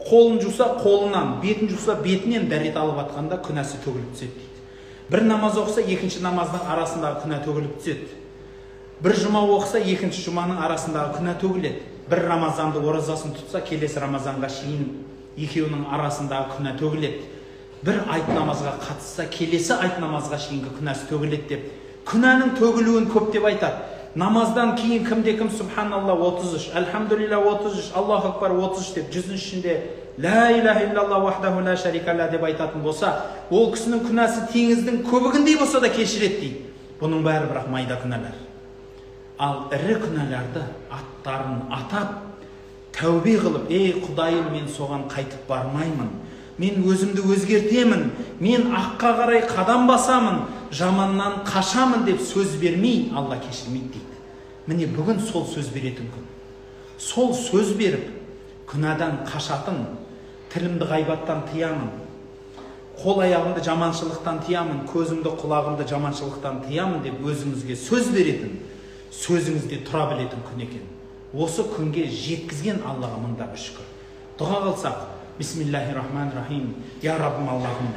Қолын жуса қолынан, бетін жуса бетінен дәрет алып атқанда күнәсі төгіліп түседі дейді. Бір намаз оқыса екінші намаздың арасындағы күнә төгіліп түседі. Бір жұма оқыса екінші жұманың арасындағы күнә төгіледі. Бір рамазанды оразасын тұтса келесі рамазанға шейін екеуінің арасындағы күнә төгіледі. Бір айт намазға қатысса келесі айт намазға шейінгі күнәсі төгіледі деп. Күнәнің төгілуін көп деп айтады. Намаздан кейін кімде-кім субханалла 33, альхамдулилля 33, Аллаху акбар 33 деп, жүздің ішінде ла иляха иллаллах вахдаху ла шарика ла деп айтатын болса, ол кісінің күнәсі теңіздің көбігіндей болса да кешіреді дейді. Бұның бәрі бірақ майда күнәлар. Ал ірі күнәларды аттарын атап, тәубе қылып, ей Құдайым, мен соған қайтып бармаймын, мен өзімді өзгертемін, мен аққа қарай қадам басамын, жаманнан қашамын деп сөз бермей, Алла кешірмейді дейді. Міне бүгін сол сөз беретін күн. Сол сөз беріп, күнәдан қашатын, тілімді ғайбаттан тыямын, қол аяғымды жаманшылықтан тыямын, көзімді құлағымды жаманшылықтан тыямын деп өзіңізге сөз беретін, сөзіңізде тұра білетін күн екен. Осы күнге жеткізген Аллаға мыңда бір шүкір. Дұға қылсақ, бисмиллахир-рахманир-рахим. Я Раббым Аллахым,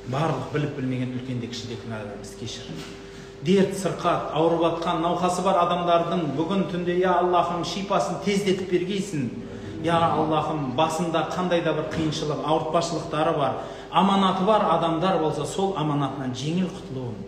барлық біліп білмеген үлкенде кішінде күнәларымызды кешір. Дерт, сырқат, ауырып атқан, науқасы бар адамдардың бүгін түнде, я Аллахым, шипасын тездетіп бергейсін. Я Аллахым, басында қандай да бір қиыншылық, ауыртпашылықтары бар, аманаты бар адамдар болса, сол аманатынан жеңіл құтылуын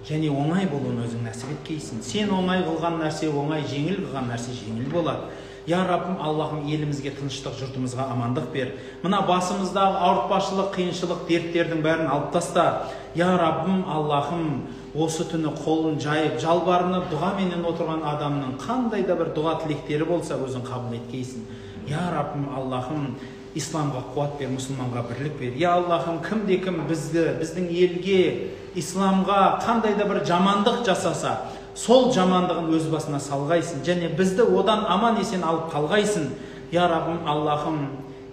және оңай болуын өзің нәсіп еткейсін. Сен оңай қылған нәрсе оңай, жеңіл қылған нәрсе жеңіл болады. Я Раббым Аллахым, елімізге тыныштық, жұртымызға амандық бер. Мына басымыздағы ауыртпашылық, қиыншылық, дерттердің бәрін алып таста. Я Раббым Аллахым, осы түні қолын жайып, жалбарынып дұғаменен отырған адамның қандай да бір дұға тілектері болса, өзің қабыл еткейсін. Я Раббым Аллахым, исламға қуат бер, мұсылманға бірлік бер. Я Аллахым, кімде-кім біздің елге, исламға қандай да бір жамандық жасаса, сол жамандығын өз басына салғайсың, және бізді одан аман есен алып қалғайсың. Я Раббым Аллахым,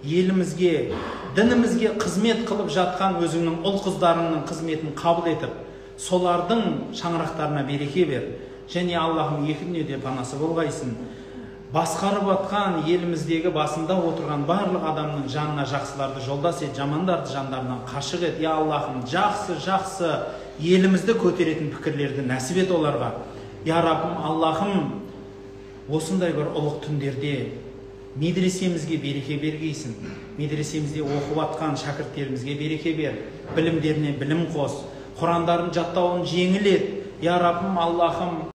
елімізге, дінімізге қызмет қылып жатқан өзіңнің ұл қыздарының қызметін қабыл етіп, солардың шаңырақтарына береке бер. Және Аллахым, екі дүниеде панасы болғайсың. Басқарып атқан еліміздегі басында отырған барлық адамның жанына жақсыларды жолдас ет, жамандарды жандарынан қашық ет. Я Аллахым, жақсы елімізді көтеретін пікірлерді нәсіп ет оларға. Я Раббым Аллахым, осындай бір ұлық түндерде медресемізге береке бергейсін. Медресемізде оқып атқан шәкірттерімізге береке бер, білімдеріне білім қос, Құрандарын жаттауын жеңіл ет. Я Раббым Аллахым,